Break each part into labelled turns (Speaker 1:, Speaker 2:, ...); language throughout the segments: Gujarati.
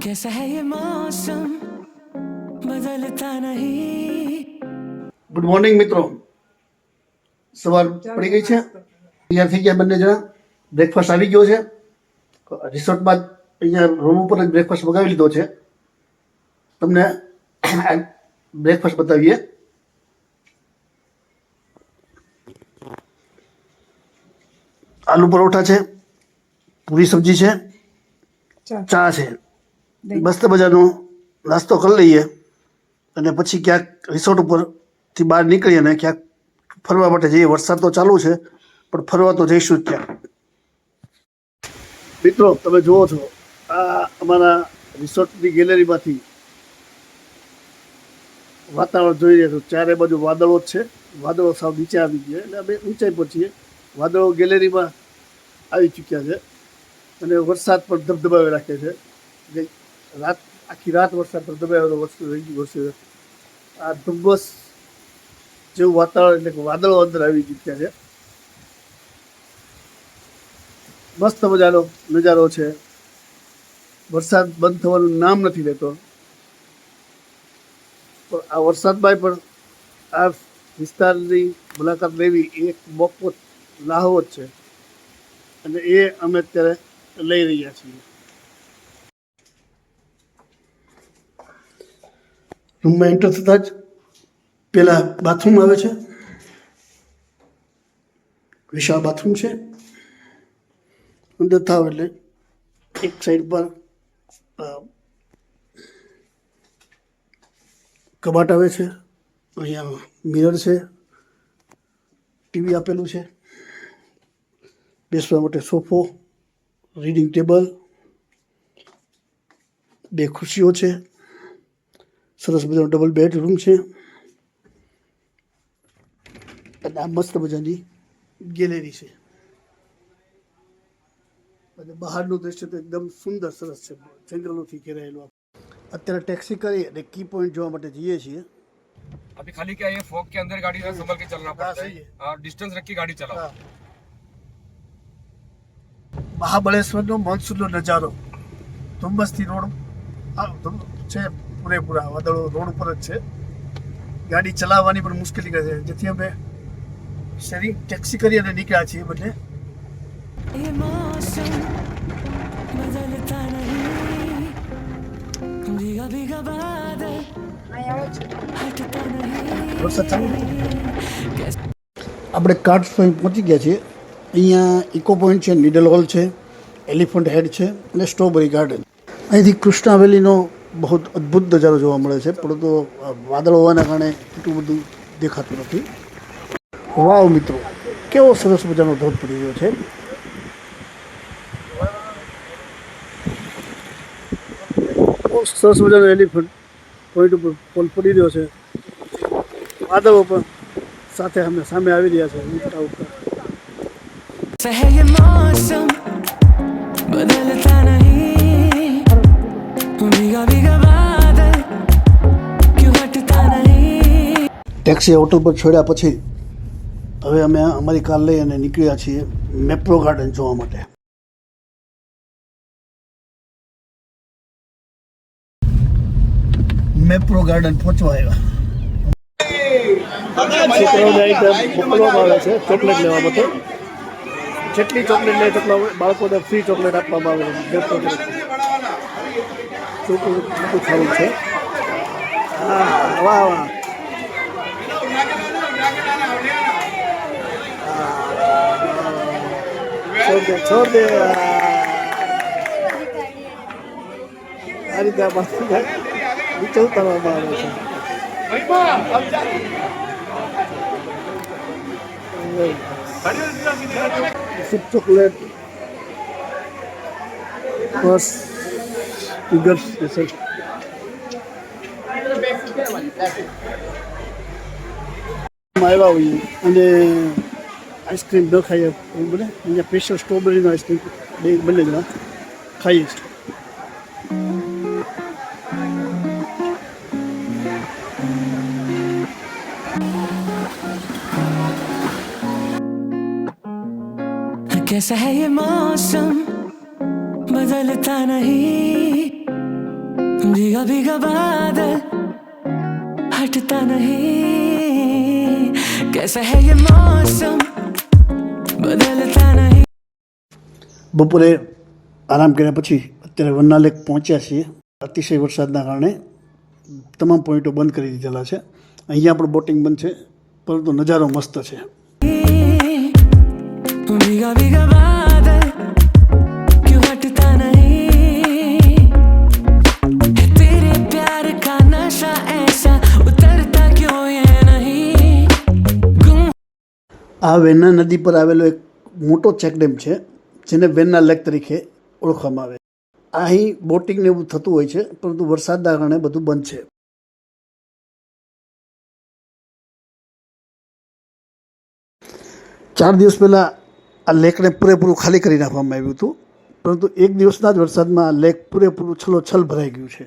Speaker 1: कैसा है ये मौसम बदलता नहीं।
Speaker 2: ગુડ મોર્નિંગ મિત્રો, સવાર પડી ગઈ છે, તૈયાર થઈ ગયા બંને જણા. બ્રેકફાસ્ટ આવી ગયો છે. રિસોર્ટમાં અહીંયા રૂમ ઉપર જ બ્રેકફાસ્ટ મગાવી લીધો છે. તમને બ્રેકફાસ્ટ બતાવીએ. આલુ પરોઠા છે, પૂરી સબ્જી છે, ચા છે. મસ્ત મજાનો નાસ્તો કરી લઈએ અને પછી ક્યાંક રિસોર્ટ ઉપરથી બહાર નીકળીએ અને ક્યાંક ફરવા માટે જઈએ. વરસાદ તો ચાલુ છે પણ ફરવા તો જઈશું જ ક્યાંક. મિત્રો, તમે જુઓ છો આ અમારા રિસોર્ટની ગેલેરીમાંથી વાતાવરણ જોઈ રહ્યા છો. ચારે બાજુ વાદળો જ છે. વાદળો સાવ નીચે આવી ગયા એટલે અમે ઊંચાઈ પર છીએ. વાદળો ગેલેરીમાં આવી ચૂક્યા છે અને વરસાદ પણ ધબધબાવી રાખે છે. આખી રાત વરસાદ ધબધબાવેલો વસ્તુ રહી ગયું હશે. આ ધુમ્મસ જેવું વાતાવરણ એટલે કે વાદળો અંદર આવી ચૂક્યા છે. મસ્ત મજાનો નજારો છે. વરસાદ બંધ થવાનું નામ નથી લેતો. પણ આ વરસાદમાં પણ આ વિસ્તારની મુલાકાત લેવી એ એક મોકો લાહવો જ છે અને એ અમે અત્યારે લઈ રહ્યા છીએ. રૂમમાં એન્ટર થતાં જ પહેલાં બાથરૂમ આવે છે. વિશાળ બાથરૂમ છે. અંદર થાવ એટલે એક સાઈડ પર કબાટ આવે છે. અહીંયા મિરર છે, ટીવી આપેલું છે, બેસવા માટે સોફો, રીડિંગ ટેબલ, 2 ખુરશીઓ છે. સરસ મજાનો ડબલ બેડરૂમ છે અને આ મસ્ત મજાની ગેલેરી છે અને બહારનું દ્રશ્ય તો એકદમ સુંદર સરસ છે, જંગલોથી ઘેરાયેલું. અત્યારે ટેક્સી કરી અને કી પોઈન્ટ જોવા માટે જઈએ છીએ.
Speaker 3: अभी खाली क्या ये फॉग के अंदर गाड़ी में संभल के चलना पड़ता है और डिस्टेंस रख के गाड़ी चलाओ.
Speaker 2: મહાબળેશ્વરનો મોન્સૂનનો નજારો. ધુમ્મસથી રોડ છે, પૂરેપૂરા વાદળો રોડ ઉપર જ છે. ગાડી ચલાવવાની પણ મુશ્કેલી કરે છે, જેથી અમે શેરિંગ ટેક્સી કરી અને નીકળ્યા છીએ બંને.
Speaker 1: ये मौसम बदलता नहीं, भीगा भीगा बादल हटता नहीं।
Speaker 2: વરસાદ ચાલુ આપણે કાર્ડ પોઈન્ટ પહોંચી ગયા છીએ. અહીંયા ઇકો પોઈન્ટ છે, નીડલ હોલ છે, એલિફન્ટ હેડ છે અને સ્ટ્રોબેરી ગાર્ડન. અહીંથી કૃષ્ણા વેલીનો બહુ અદ્ભુત નજારો જોવા મળે છે, પરંતુ વાદળ હોવાના કારણે એટલું બધું દેખાતું નથી. વાવ મિત્રો, કેવો સરસ મજાનો ધોધ પડી રહ્યો છે. બહુ સરસ મજાનો એલિફન્ટ પોઈન્ટ ઉપર પોલ પડી રહ્યો છે. વાદળો પણ સાથે અમે સામે આવી રહ્યા છે ઊંચા ઉપર.
Speaker 1: कैसा है ये मौसम बदलता नहीं, भीगा भीगा बादल क्यों हटता नहीं।
Speaker 2: ટેક્સી હોટલ પર છોડ્યા પછી હવે અમે અમારી કાર લઈ અને નીકળ્યા છીએ મેપ્રો ગાર્ડન જોવા માટે. મેપ્રો ગાર્ડન પહોંચવા આવ્યા. છોકરાઓને આઈટમ મોકલવામાં આવે છે ચોકલેટ લેવા માટે. જેટલી ચોકલેટ લે તેટલા બાળકોને ફ્રી ચોકલેટ આપવામાં આવે છે. ચોખ્ખું ખાવું છે. હા, વાહ વાહ. છોડ દે આ રીતે નીચે ઉતારવામાં આવે છે. ચોકલેટ બસ ફિગર્સ આવ્યા હોઈએ અને આઈસ્ક્રીમ ન ખાઈએ બને. અહીંયા સ્પેશિયલ સ્ટ્રોબેરીનો આઈસ્ક્રીમ બંને જણા ખાઈએ છીએ.
Speaker 1: कैसा है ये मौसम बदलता नहीं, भीगा भीगा बादल हटता नहीं कैसा है ये मौसम बदलता नहीं.
Speaker 2: બપોરે આરામ કર્યા પછી અત્યારે વન્ના લેક પહોંચ્યા છીએ. અતિશય વરસાદના કારણે તમામ પોઈન્ટો બંધ કરી દીધેલા છે. અહીંયા પણ બોટિંગ બંધ છે, પરંતુ નજારો મસ્ત છે.
Speaker 1: भीगा भीगा बादल क्यों हटता नहीं तेरे प्यार का नशा ऐसा उतरता क्यों ये नहीं गुम.
Speaker 2: આ વેના નદી પર આવેલો એક મોટો ચેકડેમ છે, જેને વેના લેક તરીકે ઓળખવામાં આવે. અહીં બોટિંગ ને એવું થતું હોય છે, પરંતુ વરસાદના કારણે બધું બંધ છે. ચાર દિવસ પહેલાં આ લેકને પૂરેપૂરું ખાલી કરી નાખવામાં આવ્યું હતું, પરંતુ એક દિવસના જ વરસાદમાં આ લેક પૂરેપૂરું છલોછલ ભરાઈ ગયું છે.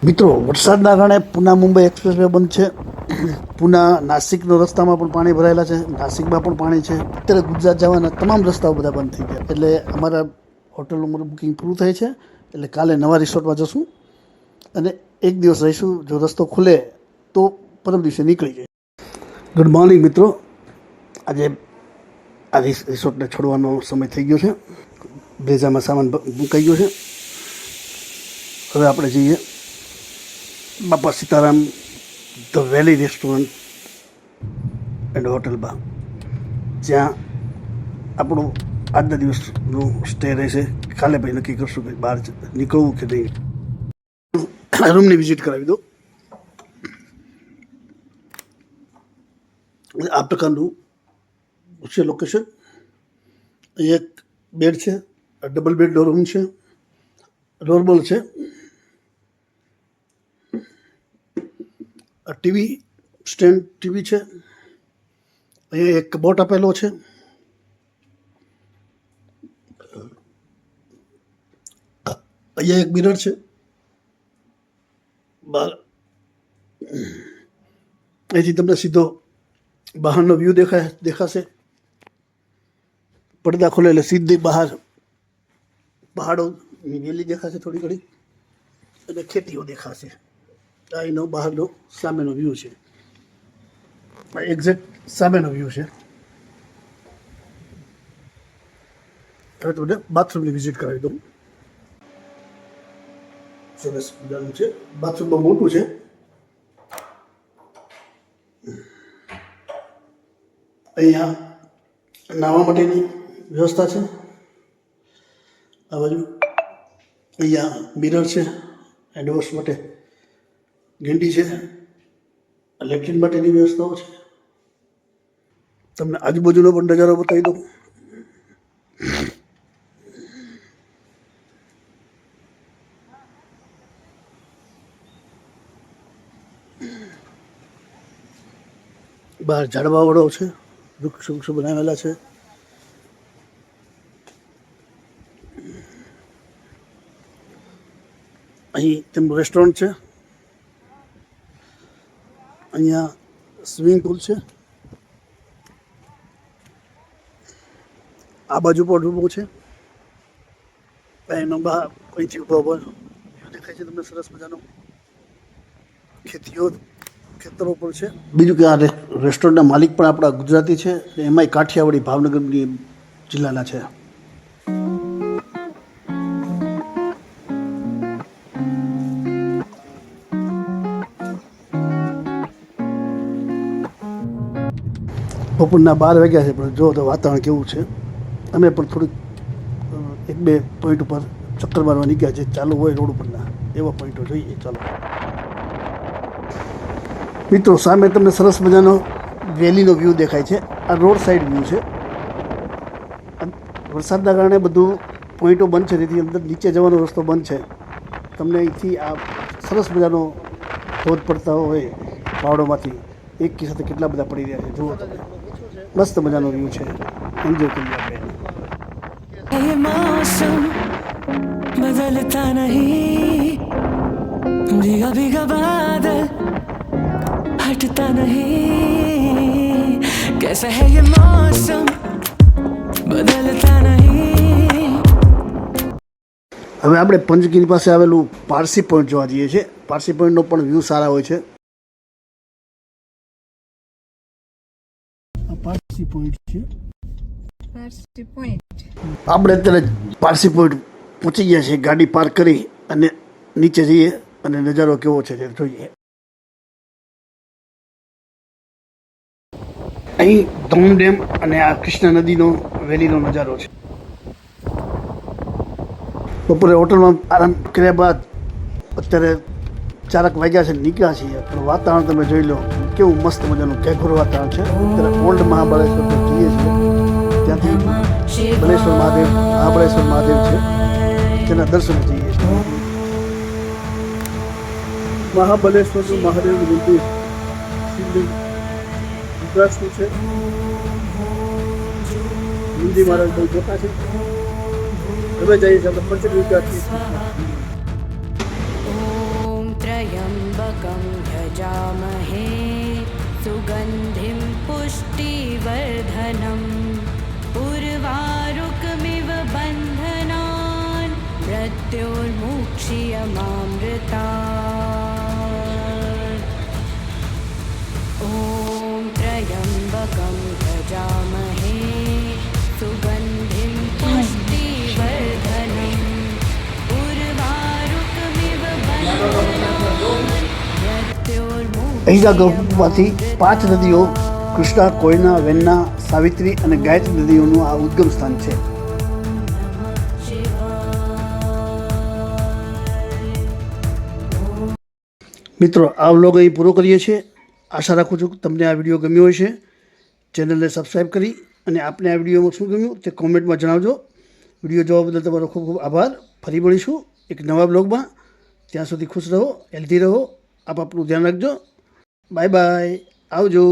Speaker 2: મિત્રો, વરસાદના કારણે પૂના મુંબઈ એક્સપ્રેસ વે બંધ છે. પૂના નાસિકનો રસ્તામાં પણ પાણી ભરાયેલા છે, નાસિકમાં પણ પાણી છે. અત્યારે ગુજરાત જવાના તમામ રસ્તાઓ બધા બંધ થઈ ગયા. એટલે અમારા હોટલનું બુકિંગ પૂરું થાય છે. એટલે કાલે નવા રિસોર્ટમાં જશું અને એક દિવસ રહીશું. જો રસ્તો ખુલે તો પરમ દિવસે નીકળી જાય. ગુડ મોર્નિંગ મિત્રો. આજે આ રિસોર્ટને છોડવાનો સમય થઈ ગયો છે. બ્રેઝામાં સામાન મુકાઈ ગયો છે. હવે આપણે જઈએ બાપા Sitaram the valley restaurant and હોટલમાં, જ્યાં આપણું આજના દિવસનું સ્ટે રહેશે. કાલે ભાઈ નક્કી કરશું કે બહાર નીકળવું કે નહીં. રૂમની વિઝિટ કરાવી દો. આ પ્રકારનું છે લોકેશન. એક બેડ છે, ડબલ બેડનો રૂમ છે, ડોરબેલ છે, ટીવી સ્ટેન્ડ ટીવી છે. અહીંયા એક બોટ આપેલો છે. અહીંયા એક મિરર છે. બહાર અહીંથી તમને સીધો બહારનો વ્યૂ દેખાશે. પડદા ખોલે એટલે સીધી બહાર પહાડોની વેલી દેખાશે થોડી ઘણી, અને ખેતીઓ દેખાશે. આ એનો બહારનો સામેનો વ્યૂ છે. એક્ઝેક્ટ સામેનો વ્યૂ છે. હવે તમને બાથરૂમની વિઝિટ કરાવી દઉં. સરસ મજાનું છે. બાથરૂમ બહુ મોટું છે. અહીંયા નાહવા માટેની વ્યવસ્થા છે. આ બાજુ અહીંયા મિરર છે, હેન્ડવોશ માટે ગેંડી છે, લેટ્રિન માટેની વ્યવસ્થાઓ છે. તમને આજુબાજુનો પણ નજારો બતાવી દઉં. બહાર ઝાડવાવાળો છે, વૃક્ષ બનાવેલા છે. અહીં તેમનું રેસ્ટોરન્ટ છે. અહીંયા સ્વિમિંગ પુલ છે. આ બાજુ પણ ઊભો છે. એનો બહાર અહીંથી ઊભો દેખાય છે તમને સરસ મજાનો. ખેતરો પણ છે. બીજું કે આ રેસ્ટોરન્ટના માલિક પણ આપણા ગુજરાતી છે, એમાંય કાઠિયાવાડી ભાવનગરની જિલ્લાના છે. બપોરના 12 વાગ્યા છે, પણ જો તો વાતાવરણ કેવું છે. અમે પણ થોડીક 1-2 પોઈન્ટ ઉપર ચક્કર મારવા નીકળ્યા છે. ચાલુ હોય રોડ ઉપરના એવા પોઈન્ટો જોઈએ. ચાલો મિત્રો, સામે તમને સરસ મજાનો વેલીનો વ્યૂ દેખાય છે. આ રોડ સાઈડ વ્યૂ છે. વરસાદના કારણે બધું પોઈન્ટો બંધ છે, તેથી અંદર નીચે જવાનો રસ્તો બંધ છે. તમને અહીંથી આ સરસ મજાનો ધોધ પડતા હોય પહાડોમાંથી એક સાથે કેટલા બધા પડી રહ્યા છે, જુઓ તમે. મસ્ત મજાનો વ્યૂ છે, એન્જોય કરીએ આપણે.
Speaker 1: ये मौसम बदलता नहीं, भीगा भीगा बादल हटता नहीं, कैसा है ये मौसम बदलता नहीं.
Speaker 2: હવે આપણે પંચગીરી પાસે આવેલું પારસી પોઈન્ટ જોવા જઈએ છીએ. પારસી પોઈન્ટનો પણ વ્યૂ સારા હોય છે. આ પારસી પોઈન્ટ છે. આપણે અત્યારે પારસી પોઈન્ટ પહોંચી ગયા છીએ. ગાડી પાર્ક કરી અને નીચે જઈએ અને નજારો કેવો છે તે જોઈએ. અહીં ધોમ ડેમ અને આ કૃષ્ણા નદીનો વેલીનો નજારો છે. બપોરે હોટલમાં આરામ કર્યા બાદ અત્યારે 4 વાગ્યા છે, નીકળ્યા છીએ. પણ વાતાવરણ તમે જોઈ લો કેવું મસ્ત મજાનું ઘેઘોર વાતાવરણ છે. અત્યારે ઓલ્ડ મહાબળેશ્વર જઈએ છીએ. ત્યાંથી બલેશ્વર મહાદેવ છે, તેના દર્શન જઈએ છીએ. મહાબલેશ્વરનું મહાદેવનું મંદિર શિવલિંગ ગુજરાતનું છે. હિન્દી મહારાજ બહુ જોતા છે. હવે જઈએ છીએ આપણે પંચગીરી ત્યાંથી.
Speaker 4: ॐ त्र्यम्बकं यजामहे सुगन्धिं पुष्टिवर्धनं उर्वारुकमिव बन्धनान् मृत्योर्मुक्षीयमामृतात्. ॐ त्र्यम्बकं यजामहे सुगन्धिं पुष्टिवर्धनम् उर्वारुकमिव
Speaker 2: અહિંસા ગૌમાંથી 5 નદીઓ કૃષ્ણા, કોયના, વેન્ના, સાવિત્રી અને ગાયત્રી નદીઓનું આ ઉદ્ગમ સ્થાન છે. મિત્રો, આ વ્લોગ અહીં પૂરો કરીએ છીએ. આશા રાખું છું કે તમને આ વિડીયો ગમ્યો હશે. ચેનલને સબસ્ક્રાઈબ કરી અને આપને આ વિડીયોમાં શું ગમ્યું તે કોમેન્ટમાં જણાવજો. વિડીયો જોવા બદલ તમારો ખૂબ ખૂબ આભાર. ફરી મળીશું એક નવા બ્લોગમાં. ત્યાં સુધી ખુશ રહો, હેલ્ધી રહો. આપ આપણું ધ્યાન રાખજો. બાય બાય, આવજો.